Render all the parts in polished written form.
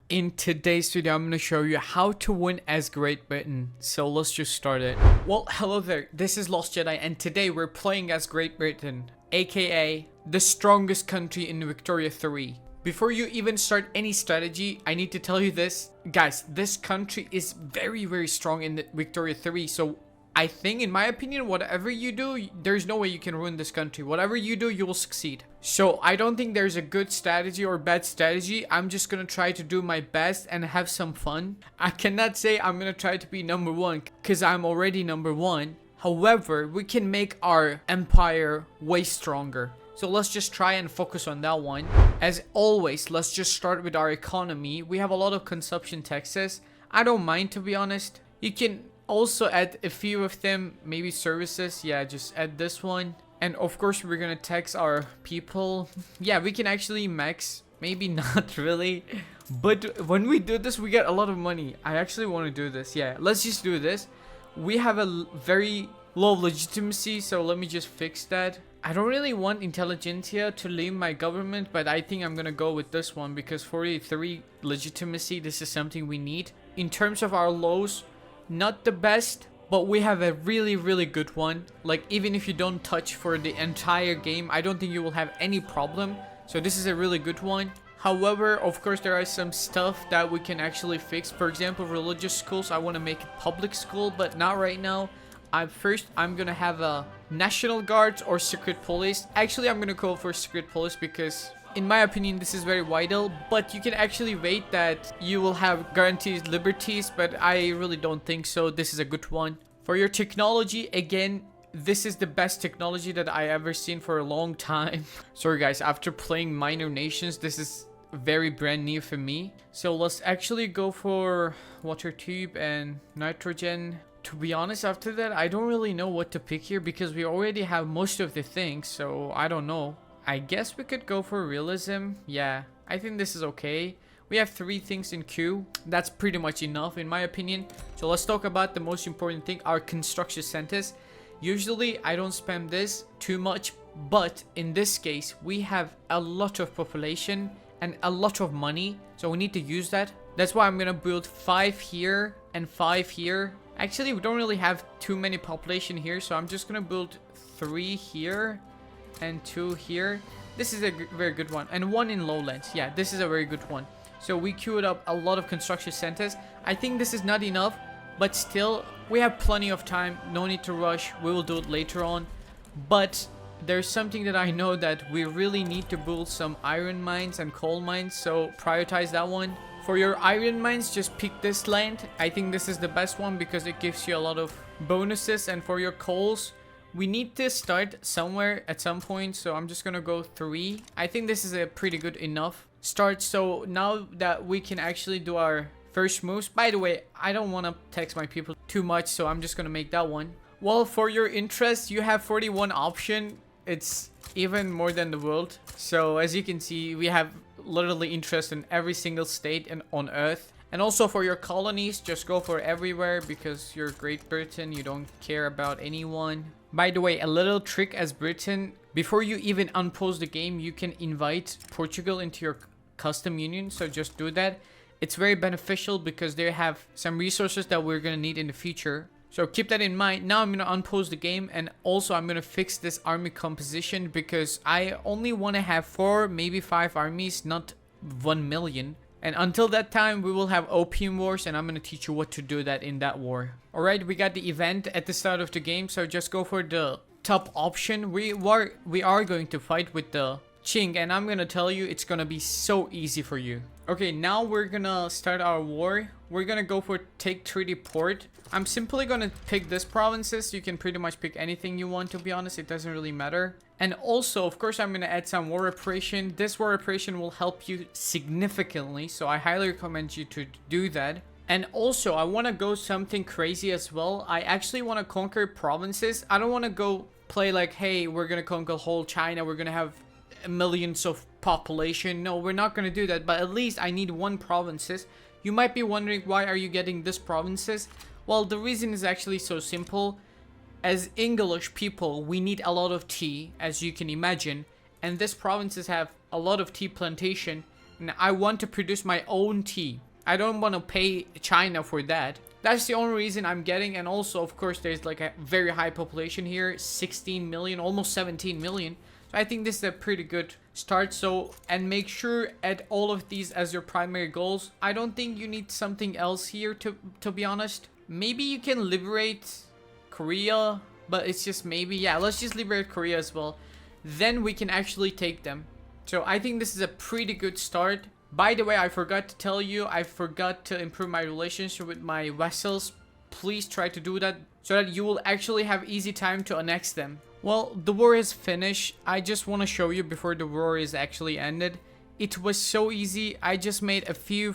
In today's video, I'm going to show you how to win as Great Britain. So let's just start it. Well, hello there. This is Lost Jedi, and today we're playing as Great Britain, aka the strongest country in Victoria 3. Before you even start any strategy, I need to tell you this. Guys, this country is very strong in the Victoria 3. So I think, in my opinion, whatever you do, there's no way you can ruin this country. Whatever you do, you will succeed. So I don't think there's a good strategy or bad strategy. I'm just gonna try to do my best and have some fun. I cannot say I'm gonna try to be number one because I'm already number one. However, we can make our empire way stronger. So let's just try and focus on that one. As always, let's just start with our economy. We have a lot of consumption taxes. I don't mind, to be honest. You can also add a few of them, maybe services. Yeah, just add this one. And of course, we're gonna tax our people. Yeah, we can actually max. Maybe not really. But when we do this, we get a lot of money. I actually want to do this. Yeah, let's just do this. We have a very low legitimacy, so let me just fix that. I don't really want intelligentsia to leave my government, but I think I'm gonna go with this one because 43 legitimacy, this is something we need. In terms of our lows, not the best, but we have a really good one. Like, even if you don't touch for the entire game, I don't think you will have any problem. So this is a really good one. However, of course, there are some stuff that we can actually fix. For example, religious schools, I want to make it public school, but not right now. I'm gonna have a national guards or secret police. Actually, I'm gonna go for secret police because in my opinion this is very vital, but you can actually wait that you will have guaranteed liberties, but I really don't think so. This is a good one. For your technology, again, this is the best technology that I ever seen for a long time. Sorry guys, after playing minor nations, this is very brand new for me. So let's actually go for water tube and nitrogen. To be honest, after that, I don't really know what to pick here because we already have most of the things, so I don't know. I guess we could go for realism. Yeah, I think this is okay. We have 3 things in queue. That's pretty much enough in my opinion. So let's talk about the most important thing, our construction centers. Usually I don't spam this too much, but in this case we have a lot of population and a lot of money, so we need to use that. That's why I'm gonna build 5 here and 5 here. Actually, we don't really have too many population here, so I'm just gonna build 3 here and 2 here. This is a very good one, and 1 in lowlands. Yeah, this is a very good one. So we queued up a lot of construction centers. I think this is not enough, but still we have plenty of time. No need to rush. We will do it later on. But there's something that I know that we really need to build some iron mines and coal mines, so prioritize that one. For your iron mines, just pick this land. I think this is the best one because it gives you a lot of bonuses. And for your coals, we need to start somewhere at some point, so I'm just gonna go 3. I think this is a pretty good enough start. So now that we can actually do our first moves. By the way, I don't want to tax my people too much, so I'm just gonna make that one. Well, for your interest, you have 41 option. It's even more than the world. So as you can see, we have literally interest in every single state and on earth. And also for your colonies, just go for everywhere because you're Great Britain, you don't care about anyone. By the way, a little trick as Britain, before you even unpause the game, you can invite Portugal into your custom union, so just do that. It's very beneficial because they have some resources that we're gonna need in the future. So keep that in mind. Now I'm going to unpause the game, and also I'm going to fix this army composition because I only want to have 4, maybe 5 armies, not 1 million. And until that time, we will have opium wars, and I'm going to teach you what to do that in that war. Alright, we got the event at the start of the game, so just go for the top option. We are going to fight with the Qing, and I'm going to tell you it's going to be so easy for you. Okay, now we're going to start our war. We're going to go for take treaty port. I'm simply going to pick this provinces. You can pretty much pick anything you want, to be honest. It doesn't really matter. And also, of course, I'm going to add some war reparation. This war reparation will help you significantly, so I highly recommend you to do that. And also, I want to go something crazy as well. I actually want to conquer provinces. I don't want to go play like, hey, we're going to conquer whole China. We're going to have millions of population. No, we're not going to do that. But at least I need 1 provinces. You might be wondering, why are you getting this provinces? Well, the reason is actually so simple. As English people, we need a lot of tea, as you can imagine. And these provinces have a lot of tea plantation. and I want to produce my own tea. I don't want to pay China for that. That's the only reason I'm getting. And also, of course, there's like a very high population here, 16 million, almost 17 million. So I think this is a pretty good start. So, and make sure add all of these as your primary goals. I don't think you need something else here, to be honest. Maybe you can liberate Korea, but it's just maybe. Yeah, let's just liberate Korea as well. Then we can actually take them. So I think this is a pretty good start. By the way, I forgot to tell you, I forgot to improve my relationship with my vassals. Please try to do that so that you will actually have easy time to annex them. Well, the war is finished. I just want to show you before the war is actually ended. It was so easy. I just made a few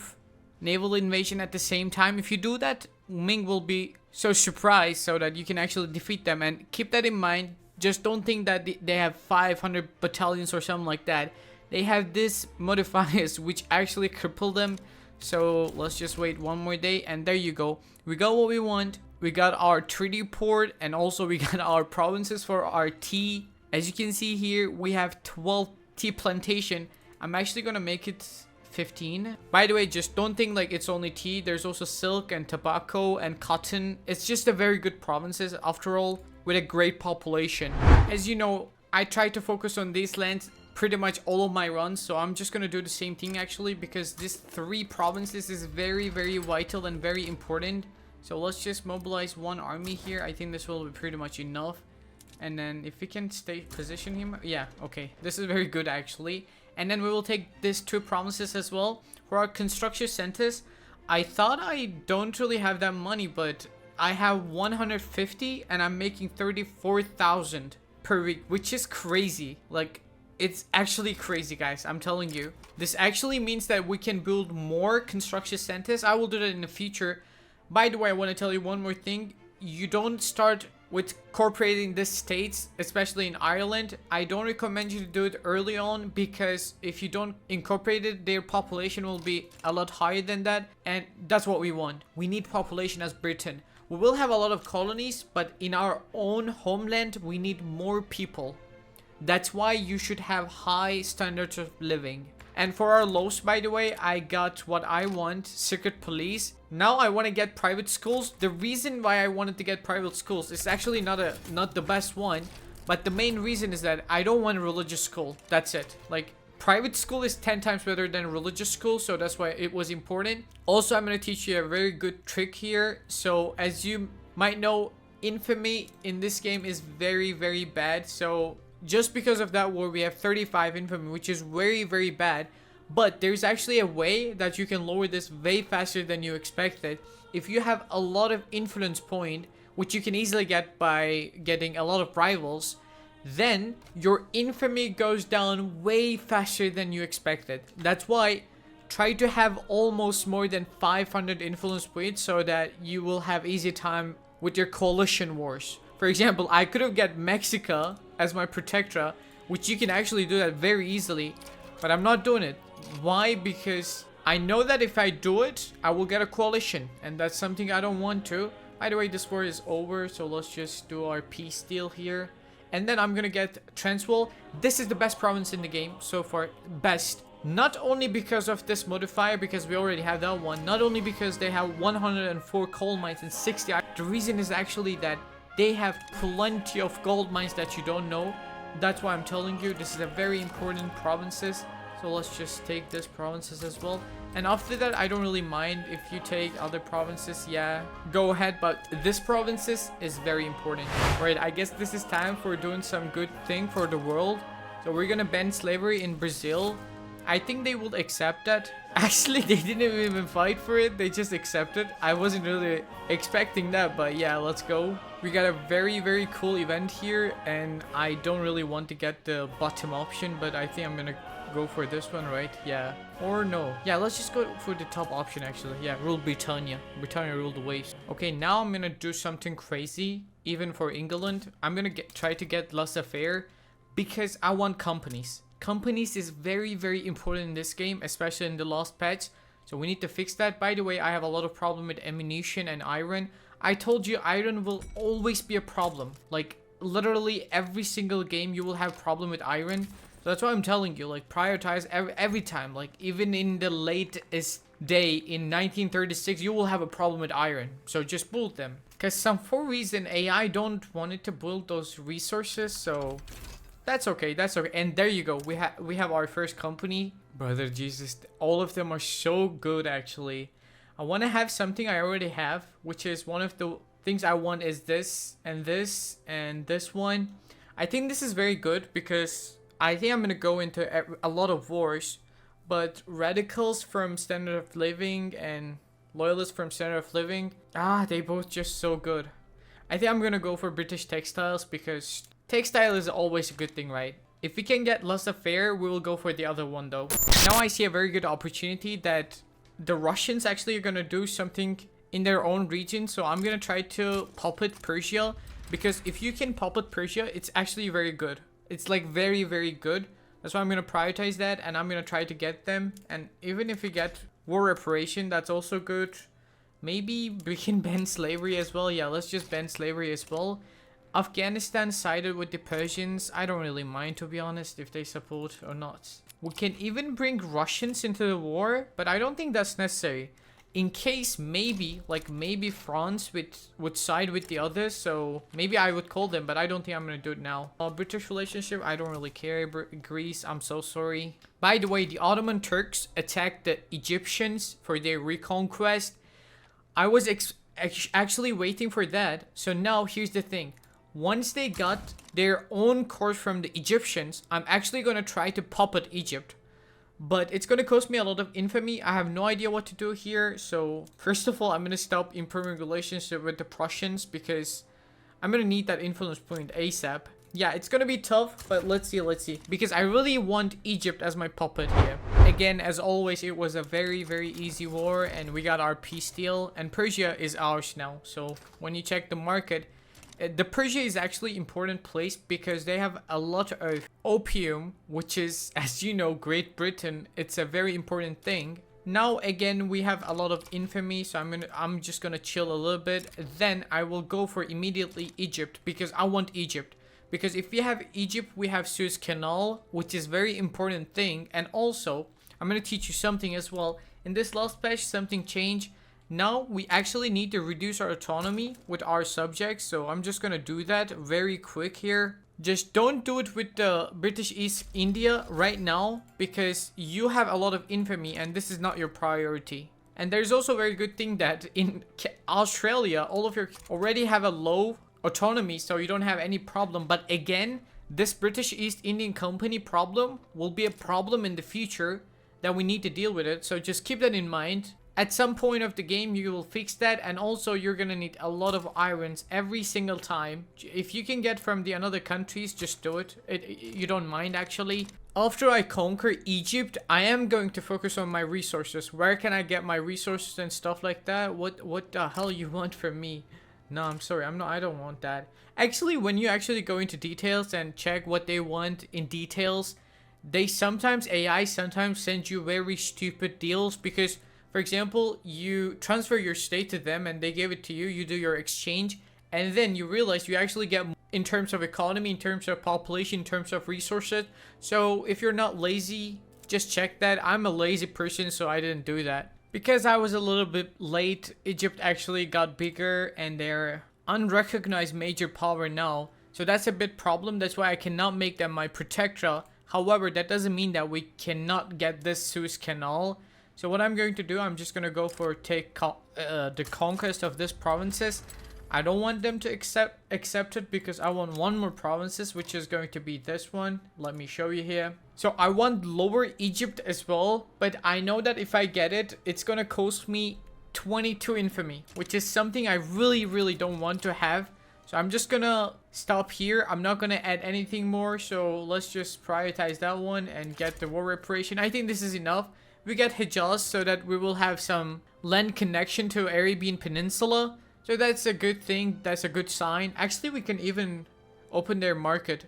naval invasion at the same time. If you do that, Ming will be so surprised so that you can actually defeat them. And keep that in mind. Just don't think that they have 500 battalions or something like that. They have this modifiers which actually cripple them. So let's just wait one more day, and there you go. We got what we want. We got our treaty port, and also we got our provinces for our tea. As you can see here, we have 12 tea plantation. I'm actually gonna make it 15. By the way, just don't think like it's only tea. There's also silk and tobacco and cotton. It's just a very good provinces after all, with a great population. As you know, I try to focus on these lands pretty much all of my runs, so I'm just gonna do the same thing actually, because these 3 provinces is very vital and very important. So let's just mobilize one army here. I think this will be pretty much enough. And then if we can stay position him, yeah, okay, this is very good actually. And then we will take these 2 provinces as well. For our construction centers, I thought I don't really have that money, but I have 150 and I'm making 34,000 per week, which is crazy. Like, it's actually crazy, guys. I'm telling you. This actually means that we can build more construction centers. I will do that in the future. By the way, I want to tell you one more thing. You don't start with incorporating the states, especially in Ireland. I don't recommend you to do it early on, because if you don't incorporate it, their population will be a lot higher than that. And that's what we want. We need population as Britain. We will have a lot of colonies, but in our own homeland, we need more people. That's why you should have high standards of living. And for our lows, by the way, I got what I want, secret police. Now I want to get private schools. The reason why I wanted to get private schools is actually not the best one, but the main reason is that I don't want a religious school. That's it. Like, private school is 10 times better than religious school, so that's why it was important. Also, I'm going to teach you a very good trick here. So as you might know, infamy in this game is very bad. So just because of that war, we have 35 infamy, which is very bad. But there's actually a way that you can lower this way faster than you expected. If you have a lot of influence point, which you can easily get by getting a lot of rivals, then your infamy goes down way faster than you expected. That's why try to have almost more than 500 influence points so that you will have easy time with your coalition wars. For example, I could have got Mexico as my protector, which you can actually do that very easily, but I'm not doing it. Why? Because I know that if I do it, I will get a coalition, and that's something I don't want to. By the way, this war is over, so let's just do our peace deal here. And then I'm gonna get Transvaal. This is the best province in the game so far. Best. Not only because of this modifier, because we already have that one. Not only because they have 104 coal mines and 60. The reason is actually that they have plenty of gold mines that you don't know. That's why I'm telling you, this is a very important provinces. So let's just take this provinces as well. And after that, I don't really mind if you take other provinces. Yeah, go ahead. But this provinces is very important. Alright, I guess this is time for doing some good thing for the world. So we're gonna ban slavery in Brazil. I think they will accept that. Actually, they didn't even fight for it. They just accepted. I wasn't really expecting that, but yeah, let's go. We got a very cool event here, and I don't really want to get the bottom option, but I think I'm gonna go for this one, right? Yeah. Or no. Yeah, let's just go for the top option, actually. Yeah, rule Britannia. Britannia ruled the waves. Okay, now I'm gonna do something crazy, even for England. I'm gonna try to get laissez-faire, because I want companies. Companies is very important in this game, especially in the last patch. So we need to fix that. By the way, I have a lot of problem with ammunition and iron. I told you iron will always be a problem. Like, literally every single game you will have problem with iron. So that's why I'm telling you, like, prioritize every time. Like, even in the latest day in 1936, you will have a problem with iron. So just build them. Because for reason, AI don't want it to build those resources, so that's okay, that's okay. And there you go, we have our first company. Brother Jesus, all of them are so good actually. I want to have something I already have, which is one of the things I want is this and this and this one. I think this is very good because I think I'm going to go into a lot of wars, but radicals from standard of living and loyalists from standard of living, they both just so good. I think I'm going to go for British textiles because textile is always a good thing, right? If we can get laissez-faire, we will go for the other one though. Now I see a very good opportunity that the Russians actually are going to do something in their own region. So I'm going to try to puppet Persia, because if you can puppet Persia, it's actually very good. It's like very, very good. That's why I'm going to prioritize that, and I'm going to try to get them. And even if we get war reparation, that's also good. Maybe we can ban slavery as well. Yeah, let's just ban slavery as well. Afghanistan sided with the Persians. I don't really mind, to be honest, if they support or not. We can even bring Russians into the war, but I don't think that's necessary. In case maybe France would side with the others, so maybe I would call them, but I don't think I'm gonna do it now. British relationship, I don't really care. Greece, I'm so sorry. By the way, the Ottoman Turks attacked the Egyptians for their reconquest. I was actually waiting for that. So now here's the thing. Once they got their own course from the Egyptians, I'm actually going to try to puppet Egypt. But it's going to cost me a lot of infamy. I have no idea what to do here. So first of all, I'm going to stop improving relationship with the Prussians because I'm going to need that influence point ASAP. Yeah, it's going to be tough, but let's see. Because I really want Egypt as my puppet here. Again, as always, it was a very, very easy war and we got our peace deal. And Persia is ours now. So when you check the market, the Persia is actually important place because they have a lot of opium, which is, as you know, Great Britain. It's a very important thing. Now again, we have a lot of infamy, so I'm just gonna chill a little bit. Then I will go for immediately Egypt because I want Egypt. Because if we have Egypt, we have Suez Canal, which is very important thing. And also, I'm gonna teach you something as well. In this last patch, something changed. Now we actually need to reduce our autonomy with our subjects, so I'm just gonna do that very quick here. Just don't do it with the British East India right now because you have a lot of infamy and this is not your priority. And there's also a very good thing that in Australia, all of you already have a low autonomy, so you don't have any problem. But again, this British East Indian Company problem will be a problem in the future that we need to deal with it, so just keep that in mind. At some point of the game, you will fix that, and also you're gonna need a lot of irons every single time. If you can get from the another countries, just do it. You don't mind actually. After I conquer Egypt, I am going to focus on my resources. Where can I get my resources and stuff like that? What the hell you want from me? No, I'm sorry, I don't want that. Actually, when you actually go into details and check what they want in details, AI sometimes send you very stupid deals because, for example, you transfer your state to them and they give it to you, you do your exchange, and then you realize you actually get in terms of economy, in terms of population, in terms of resources. So if you're not lazy, just check that. I'm a lazy person, so I didn't do that. Because I was a little bit late, Egypt actually got bigger and they're unrecognized major power now. So that's a bit problem. That's why I cannot make them my protectorate. However, that doesn't mean that we cannot get this Suez Canal. So what I'm going to do, I'm just going to go for the conquest of these provinces. I don't want them to accept it because I want one more provinces, which is going to be this one. Let me show you here. So I want Lower Egypt as well, but I know that if I get it, it's going to cost me 22 infamy, which is something I really, really don't want to have. So I'm just going to stop here. I'm not going to add anything more. So let's just prioritize that one and get the war reparation. I think this is enough. We get Hijaz so that we will have some land connection to Arabian Peninsula. So that's a good thing. That's a good sign. Actually, we can even open their market.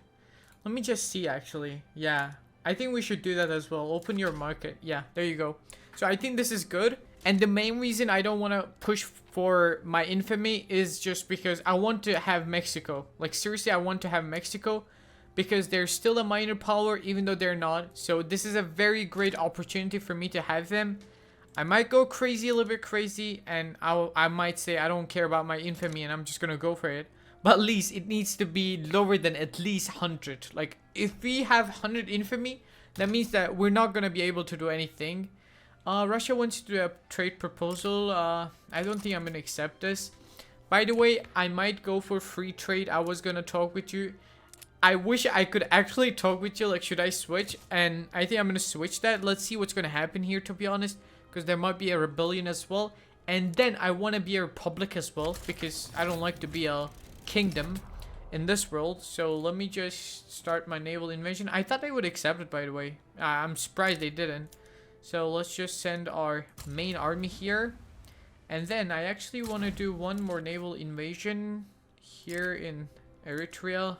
Let me just see actually. Yeah, I think we should do that as well. Open your market. Yeah, there you go. So I think this is good. And the main reason I don't want to push for my infamy is just because I want to have Mexico. Like seriously, I want to have Mexico. because they're still a minor power even though they're not. So this is a very great opportunity for me to have them. I might go crazy, a little bit crazy, and I might say I don't care about my infamy and I'm just gonna go for it. But at least it needs to be lower than at least 100. Like, if we have 100 infamy, that means that we're not gonna be able to do anything. Russia wants to do a trade proposal. I don't think I'm gonna accept this. By the way, I might go for free trade. I was gonna talk with you. I wish I could actually talk with you. Like, should I switch? And I think I'm gonna switch that. Let's see what's gonna happen here, to be honest. Because there might be a rebellion as well. And then I want to be a republic as well. Because I don't like to be a kingdom in this world. So let me just start my naval invasion. I thought they would accept it, by the way. I'm surprised they didn't. So let's just send our main army here. And then I actually want to do one more naval invasion here in Eritrea.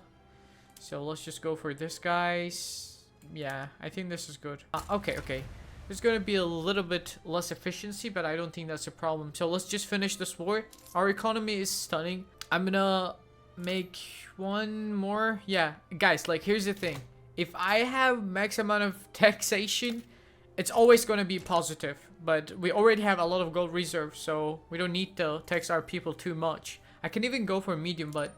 So let's just go for this, guys. Yeah, I think this is good. Okay. There's going to be a little bit less efficiency, but I don't think that's a problem. So let's just finish this war. Our economy is stunning. I'm going to make one more. Yeah, guys, like, here's the thing. If I have max amount of taxation, it's always going to be positive. But we already have a lot of gold reserves, so we don't need to tax our people too much. I can even go for medium, but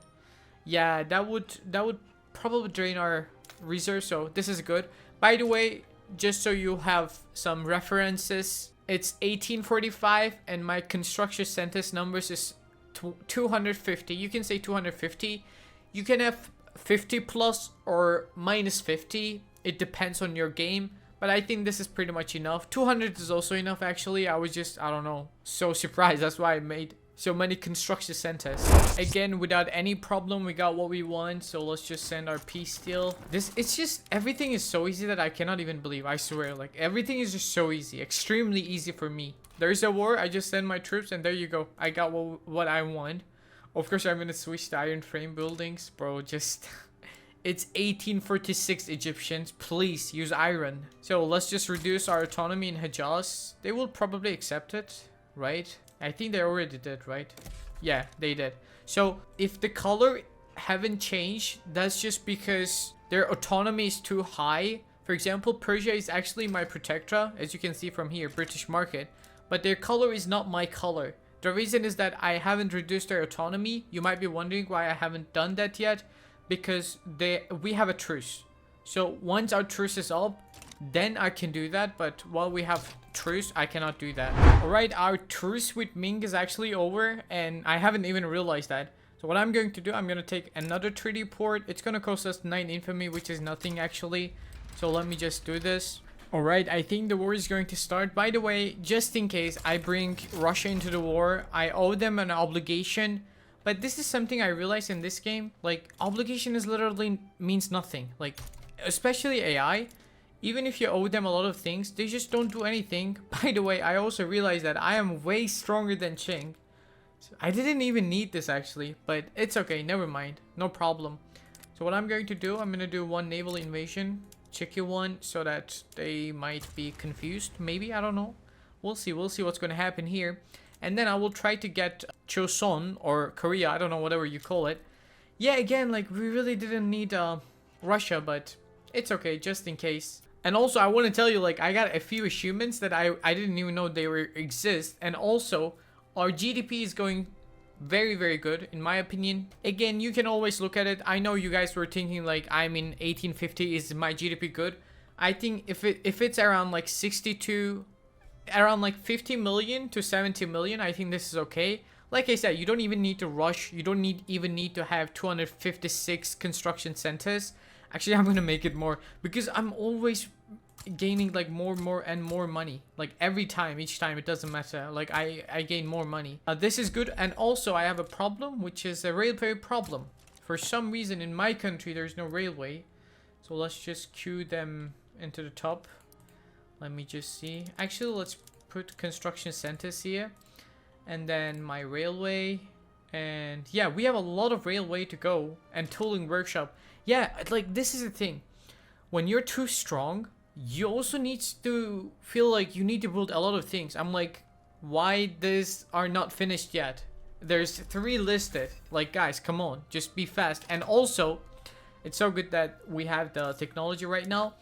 yeah, that would probably drain our reserves, so this is good. By the way, just so you have some references, it's 1845 and my construction sentence numbers is 250. You can say 250. You can have 50 plus or minus 50. It depends on your game. But I think this is pretty much enough. 200 is also enough, actually. I was just, I don't know, so surprised. That's why I made so many construction centers. Again, without any problem, we got what we want. So let's just send our peace deal. It's just, everything is so easy that I cannot even believe. I swear, like, everything is just so easy. Extremely easy for me. There's a war. I just send my troops and there you go. I got what I want. Of course, I'm going to switch to iron frame buildings. Bro, just... It's 1846 Egyptians. Please use iron. So let's just reduce our autonomy in Hejaz. They will probably accept it, right? I think they already did, right? Yeah, they did. So if the color haven't changed, that's just because their autonomy is too high. For example, Persia is actually my protectorate, as you can see from here, British market. But their color is not my color. The reason is that I haven't reduced their autonomy. You might be wondering why I haven't done that yet. Because we have a truce. So once our truce is up, then I can do that. But while we have truce, I cannot do that. Alright, our truce with Ming is actually over. And I haven't even realized that. So what I'm going to do, I'm going to take another treaty port. It's going to cost us 9 infamy, which is nothing actually. So let me just do this. Alright, I think the war is going to start. By the way, just in case I bring Russia into the war, I owe them an obligation. But this is something I realized in this game. Like, obligation is literally means nothing. Like, especially AI. Even if you owe them a lot of things, they just don't do anything. By the way, I also realized that I am way stronger than Qing. So I didn't even need this actually. But it's okay, never mind. No problem. So what I'm going to do, I'm going to do one naval invasion. Cheeky one, so that they might be confused. Maybe, I don't know. We'll see what's going to happen here. And then I will try to get Choson or Korea, I don't know, whatever you call it. Yeah, again, like, we really didn't need Russia, but it's okay, just in case. And also, I want to tell you, like, I got a few achievements that I didn't even know they exist. And also, our GDP is going very, very good, in my opinion. Again, you can always look at it. I know you guys were thinking, like, I'm in 1850, is my GDP good? I think if it's around, like, 62... around like 50 million to 70 million, I think this is okay. Like I said, you don't even need to rush. You don't even need to have 256 construction centers. Actually, I'm gonna make it more because I'm always gaining like more and more money. Like every time, each time, it doesn't matter. Like I gain more money. This is good. And also I have a problem, which is a railway problem. For some reason in my country, there's no railway. So let's just queue them into the top. Let me just see. Actually, let's put construction centers here. And then my railway. And yeah, we have a lot of railway to go. And tooling workshop. Yeah, like this is the thing. When you're too strong, you also need to feel like you need to build a lot of things. I'm like, why these are not finished yet? There's 3 listed. Like, guys, come on. Just be fast. And also, It's so good that we have the technology right now.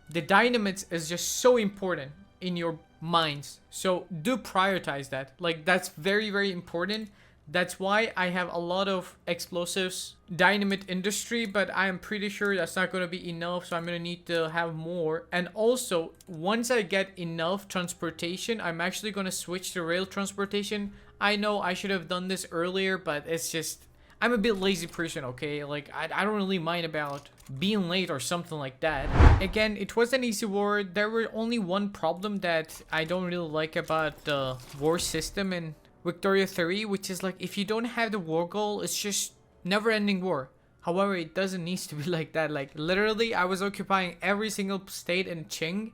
The dynamics is just so important in your minds. So do prioritize that. Like, that's very, very important. That's why I have a lot of explosives dynamite industry, but I am pretty sure that's not going to be enough. So I'm going to need to have more. And also, once I get enough transportation, I'm actually going to switch to rail transportation. I know I should have done this earlier, but it's just, I'm a bit lazy person, okay? Like, I don't really mind about being late or something like that. Again, it was an easy war. There were only one problem that I don't really like about the war system in Victoria 3, which is like, if you don't have the war goal, it's just never-ending war. However, it doesn't need to be like that. Like, literally, I was occupying every single state in Qing,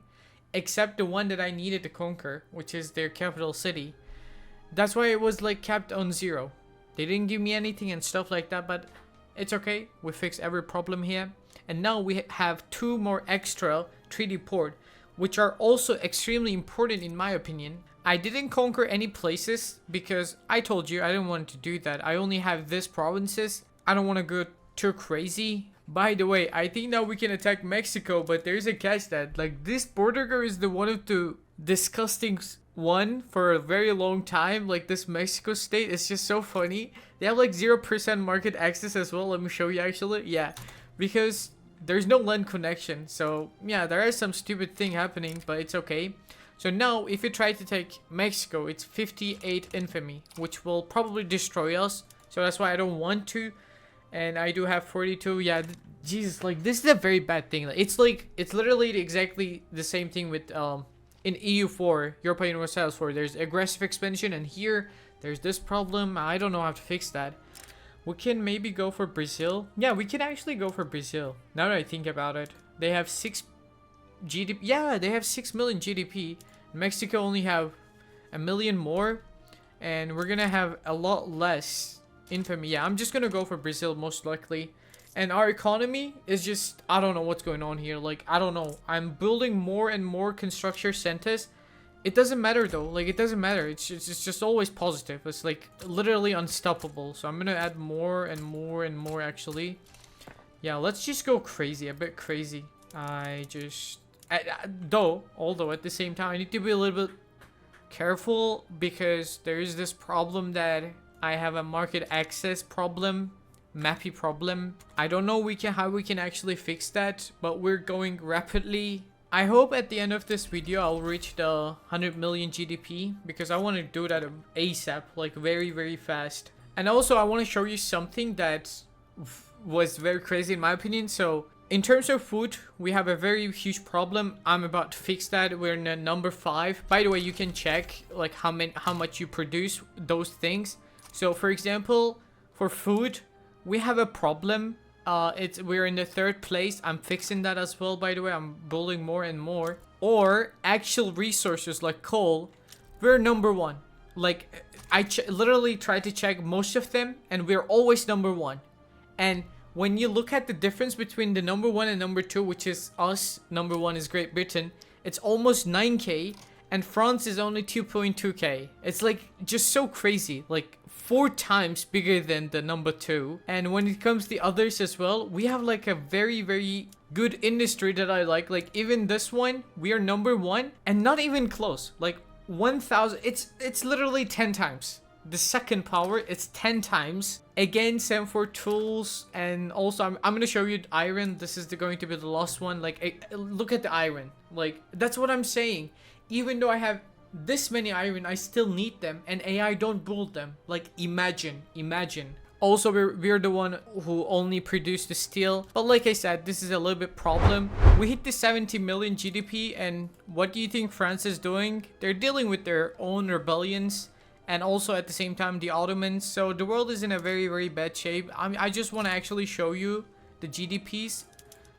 except the one that I needed to conquer, which is their capital city. That's why it was like capped on 0. They didn't give me anything and stuff like that, but it's okay. We fixed every problem here. And now we have 2 more extra treaty port, which are also extremely important in my opinion. I didn't conquer any places because I told you I didn't want to do that. I only have these provinces. I don't want to go too crazy. By the way, I think now we can attack Mexico, but there's a catch that, like, this border guard is the one of the disgusting one for a very long time. Like, this Mexico state is just so funny. They have like 0% market access as well. Let me show you actually. Yeah, because there's no land connection. So yeah, there is some stupid thing happening, but it's okay. So now if you try to take Mexico, it's 58 infamy, which will probably destroy us. So that's why I don't want to. And I do have 42. Yeah, Jesus, like, this is a very bad thing. It's like, it's literally exactly the same thing with in EU4, European Universalis 4. There's aggressive expansion, and here there's this problem. I don't know how to fix that. We can maybe go for Brazil. Yeah, we can actually go for Brazil. Now that I think about it, they have 6 GDP. Yeah, they have 6 million GDP. Mexico only have 1 million more, and we're gonna have a lot less infamy. Yeah, I'm just gonna go for Brazil most likely. And our economy is just, I don't know what's going on here. Like, I don't know. I'm building more and more construction centers. It doesn't matter though. Like, it doesn't matter. It's just always positive. It's like literally unstoppable. So I'm gonna add more and more and more actually. Yeah, let's just go crazy, a bit crazy. Although at the same time I need to be a little bit careful because there is this problem that I have a market access problem, mappy problem. I don't know how we can actually fix that, but we're going rapidly. I hope at the end of this video I'll reach the 100 million GDP because I want to do that ASAP, like very, very fast. And also I want to show you something that was very crazy in my opinion. So in terms of food, we have a very huge problem. I'm about to fix that. We're in number 5. By the way, you can check like how much you produce those things. So for example, for food, we have a problem. We're in the 3rd place. I'm fixing that as well. By the way, I'm building more and more. Or actual resources like coal, we're number 1. Like, I literally try to check most of them, and we're always number 1. And when you look at the difference between the number 1 and number 2, which is us, number 1 is Great Britain, it's almost 9k, and France is only 2.2k. It's like just so crazy, like 4 times bigger than the number 2. And when it comes to the others as well, we have like a very, very good industry that I like. Like even this one, we are number 1 and not even close. Like 1000, it's literally 10 times. The second power, it's 10 times. Again, same for tools. And also I'm going to show you iron. This is going to be the last one. Like, look at the iron. Like, that's what I'm saying. Even though I have this many iron, I still need them, and AI don't build them. Like, imagine. Also, we're the one who only produce the steel. But like I said, this is a little bit problem. We hit the 70 million GDP, and what do you think France is doing? They're dealing with their own rebellions, and also at the same time the Ottomans. So the world is in a very, very bad shape. I just want to actually show you the GDPs.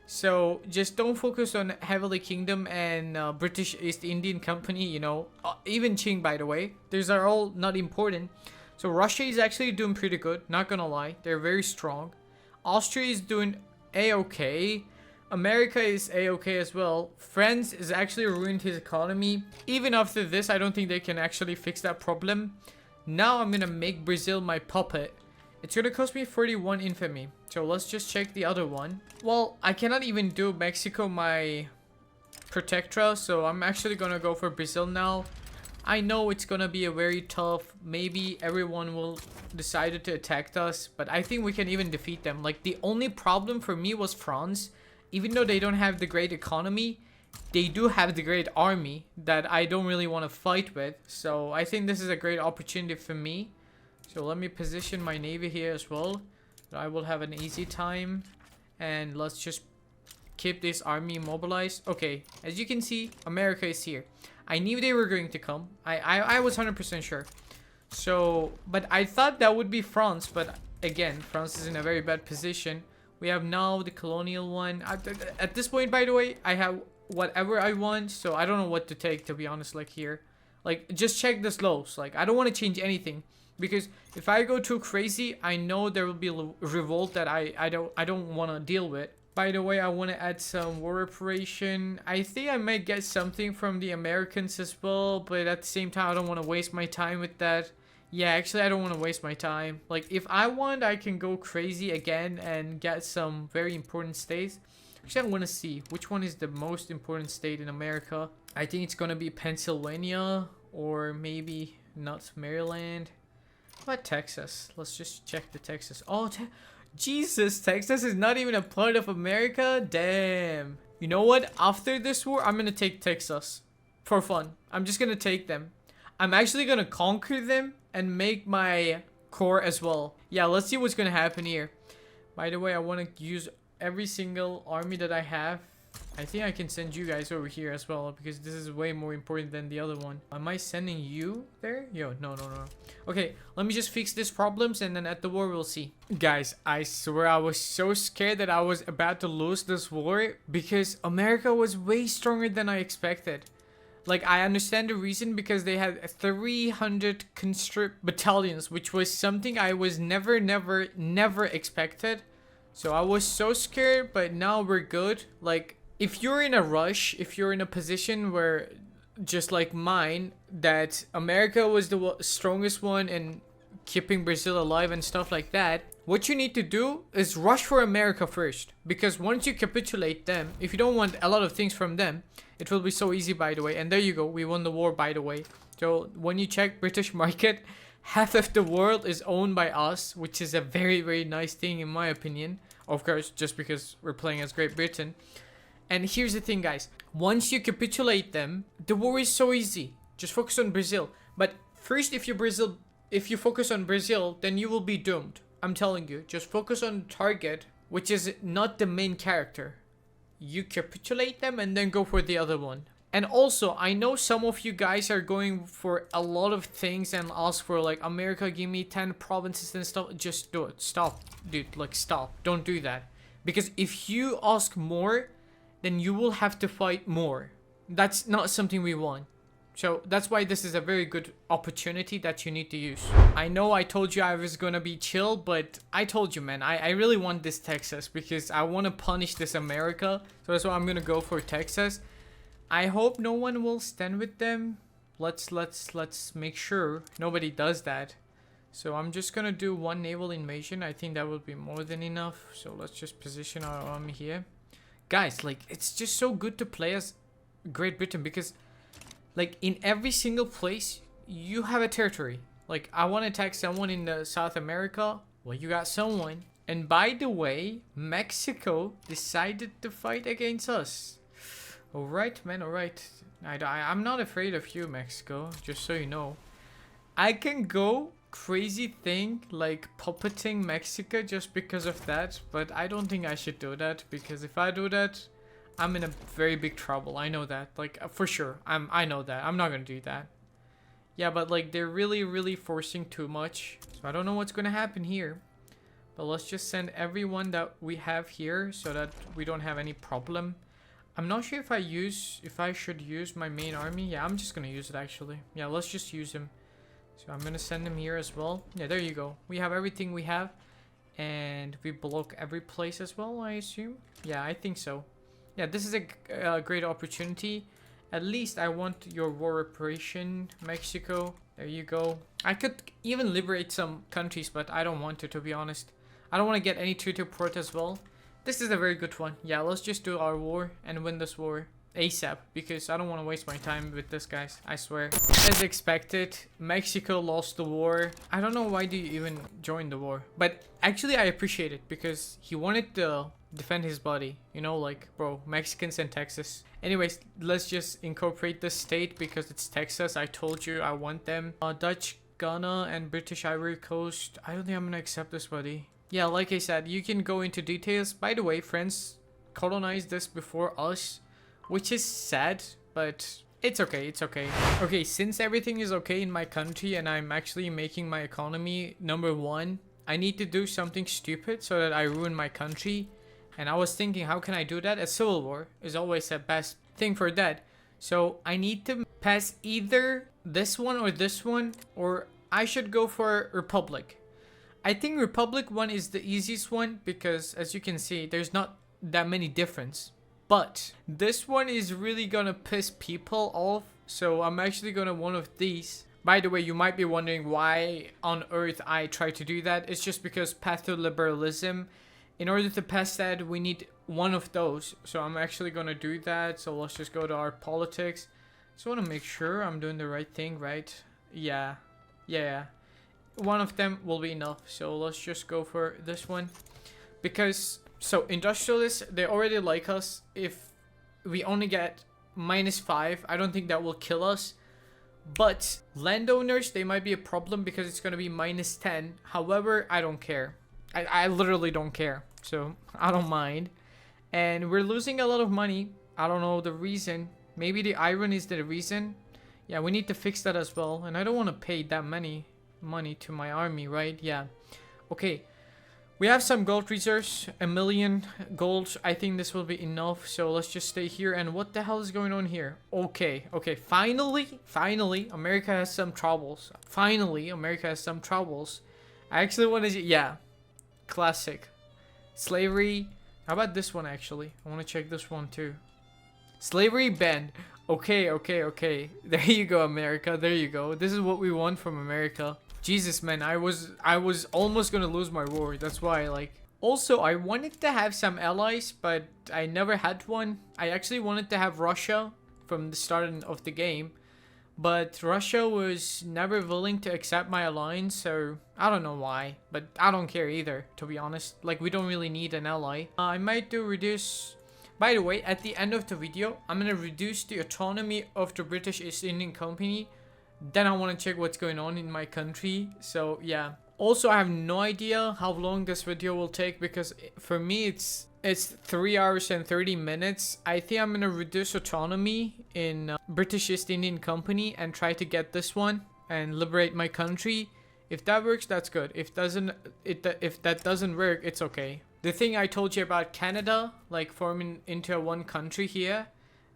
So just don't focus on heavily Kingdom and British East Indian Company, you know, even Qing, by the way. These are all not important. So Russia is actually doing pretty good, not gonna lie. They're very strong. Austria is doing a-okay. America is a-okay as well. France is actually ruined his economy. Even after this, I don't think they can actually fix that problem. Now I'm gonna make Brazil my puppet. It's gonna cost me 41 infamy. So let's just check the other one. Well, I cannot even do Mexico my protectra, so I'm actually gonna go for Brazil now. I know it's gonna be a very tough, maybe everyone will decide to attack us, but I think we can even defeat them. Like, the only problem for me was France. Even though they don't have the great economy, they do have the great army that I don't really want to fight with. So I think this is a great opportunity for me. So let me position my navy here as well, so I will have an easy time. And let's just keep this army mobilized. Okay, as you can see, America is here. I knew they were going to come. I was 100% sure. So, but I thought that would be France. But again, France is in a very bad position. We have now the colonial one. At this point, by the way, I have whatever I want. So I don't know what to take, to be honest, like here. Like, just check the slows. Like, I don't want to change anything. Because if I go too crazy, I know there will be a revolt that I don't want to deal with. By the way, I want to add some war reparation. I think I might get something from the Americans as well, but at the same time, I don't want to waste my time with that. Yeah, actually, I don't want to waste my time. Like, if I want, I can go crazy again and get some very important states. Actually, I want to see which one is the most important state in America. I think it's going to be Pennsylvania or maybe not Maryland. How about Texas? Let's just check the Texas. Oh, Jesus, Texas is not even a part of America? Damn. You know what? After this war, I'm gonna take Texas. For fun. I'm just gonna take them. I'm actually gonna conquer them and make my core as well. Yeah, let's see what's gonna happen here. By the way, I want to use every single army that I have. I think I can send you guys over here as well, because this is way more important than the other one. Am I sending you there? Yo, no. Okay, let me just fix these problems, and then at the war we'll see. Guys, I swear I was so scared that I was about to lose this war, because America was way stronger than I expected. Like, I understand the reason, because they had 300 conscript battalions, which was something I was never expected. So I was so scared, but now we're good. Like, if you're in a rush, if you're in a position where, just like mine, that America was the strongest one and keeping Brazil alive and stuff like that, what you need to do is rush for America first. Because once you capitulate them, if you don't want a lot of things from them, it will be so easy, by the way. And there you go, we won the war, by the way. So when you check British market, half of the world is owned by us, which is a very nice thing in my opinion. Of course, just because we're playing as Great Britain. And here's the thing, guys. Once you capitulate them, the war is so easy. Just focus on Brazil. But first, if you focus on Brazil, then you will be doomed. I'm telling you. Just focus on the target, which is not the main character. You capitulate them and then go for the other one. And also, I know some of you guys are going for a lot of things and ask for, like, America, give me 10 provinces and stuff. Just do it. Stop. Dude, like, stop. Don't do that. Because if you ask more, then you will have to fight more. That's not something we want. So that's why this is a very good opportunity that you need to use. I know I told you I was gonna be chill, but I told you, man, I really want this Texas because I want to punish this America. So that's why I'm gonna go for Texas. I hope no one will stand with them. Let's make sure nobody does that. So I'm just gonna do one naval invasion. I think that will be more than enough. So let's just position our army here. Guys, like, it's just so good to play as Great Britain because, like, in every single place you have a territory. Like, I want to attack someone in South America. Well, you got someone. And by the way, Mexico decided to fight against us. Alright, man, alright. I'm not afraid of you, Mexico, just so you know. I can go crazy thing like puppeting Mexico just because of that, but I don't think I should do that, because if I do that, I'm in a very big trouble. I know that, like, for sure. I know that. I'm not gonna do that. Yeah, but like, they're really forcing too much. So I don't know what's gonna happen here. But let's just send everyone that we have here so that we don't have any problem. I'm not sure if I should use my main army. Yeah, I'm just gonna use it actually. Yeah, let's just use him. So I'm gonna send him here as well. Yeah, there you go. We have everything we have. And we block every place as well, I assume. Yeah, I think so. Yeah, this is a great opportunity. At least I want your war reparation, Mexico. There you go. I could even liberate some countries, but I don't want to be honest. I don't want to get any treaty port as well. This is a very good one. Yeah, let's just do our war and win this war ASAP, because I don't want to waste my time with this, guys. I swear. As expected, Mexico lost the war. I don't know why do you even join the war, but actually I appreciate it because he wanted to defend his body, you know, like, bro, Mexicans and Texas. Anyways, let's just incorporate this state because it's Texas. I told you I want them. Dutch, Ghana, and British Ivory Coast. I don't think I'm gonna accept this, buddy. Yeah, like I said, you can go into details. By the way, France colonized this before us, which is sad, but it's okay, it's okay. Okay, since everything is okay in my country and I'm actually making my economy #1, I need to do something stupid so that I ruin my country. And I was thinking, how can I do that? A civil war is always the best thing for that. So I need to pass either this one, or I should go for Republic. I think Republic one is the easiest one because, as you can see, there's not that many difference. But this one is really gonna piss people off, so I'm actually gonna one of these. By the way, you might be wondering why on earth I try to do that. It's just because path to liberalism. In order to pass that, we need one of those. So I'm actually gonna do that. So let's just go to our politics. Just want to make sure I'm doing the right thing, right? Yeah. One of them will be enough. So let's just go for this one. Because, so industrialists, they already like us. If we only get -5, I don't think that will kill us. But landowners, they might be a problem because it's going to be -10. However, I don't care. I literally don't care. So I don't mind. And we're losing a lot of money. I don't know the reason. Maybe the iron is the reason. Yeah, we need to fix that as well. And I don't want to pay that many money to my army, right? Yeah. Okay. We have some gold reserves. 1 million gold. I think this will be enough. So let's just stay here. And what the hell is going on here? Okay. Finally, America has some troubles. I actually want to... Yeah. Classic. Slavery. How about this one, actually? I want to check this one, too. Slavery banned. Okay. There you go, America. There you go. This is what we want from America. Jesus, man. I was almost going to lose my war. That's why, like... Also, I wanted to have some allies, but I never had one. I actually wanted to have Russia from the start of the game. But Russia was never willing to accept my alliance, so I don't know why. But I don't care either, to be honest. Like, we don't really need an ally. I might do reduce... By the way, at the end of the video, I'm going to reduce the autonomy of the British East Indian Company. Then I want to check what's going on in my country. So, yeah. Also, I have no idea how long this video will take because for me, it's 3 hours and 30 minutes. I think I'm going to reduce autonomy in British East Indian Company and try to get this one and liberate my country. If that works, that's good. If that doesn't work, it's okay. The thing I told you about Canada, like forming into one country here,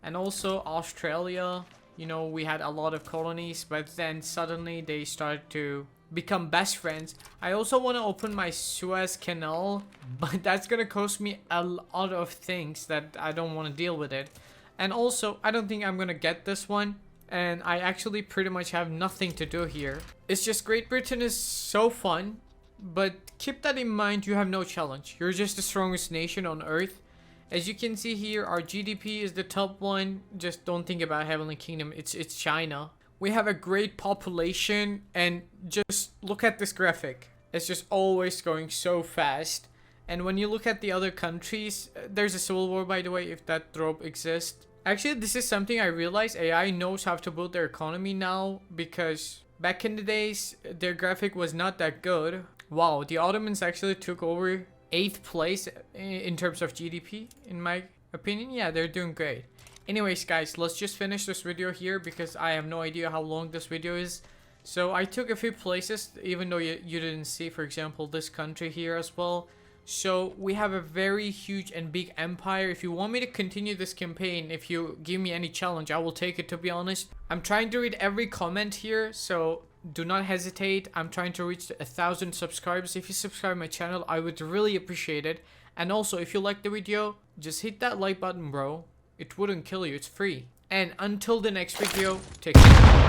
and also Australia, you know, we had a lot of colonies, but then suddenly they started to become best friends. I also want to open my Suez Canal, but that's gonna cost me a lot of things that I don't want to deal with it. And also, I don't think I'm gonna get this one, and I actually pretty much have nothing to do here. It's just Great Britain is so fun, but keep that in mind, you have no challenge. You're just the strongest nation on earth. As you can see here, our GDP is the top one. Just don't think about Heavenly Kingdom, it's China. We have a great population, and just look at this graphic. It's just always going so fast. And when you look at the other countries, there's a civil war, by the way, if that drop exists. Actually, this is something I realized. AI knows how to build their economy now, because back in the days, their graphic was not that good. Wow, the Ottomans actually took over 8th place in terms of GDP, in my opinion. Yeah, they're doing great. Anyways, guys, let's just finish this video here because I have no idea how long this video is. So I took a few places, even though you didn't see, for example, this country here as well. So we have a very huge and big empire. If you want me to continue this campaign, if you give me any challenge, I will take it, to be honest. I'm trying to read every comment here, so do not hesitate. I'm trying to reach 1,000 subscribers. If you subscribe my channel, I would really appreciate it. And also, if you like the video, just hit that like button, bro. It wouldn't kill you, it's free. And until the next video, take care.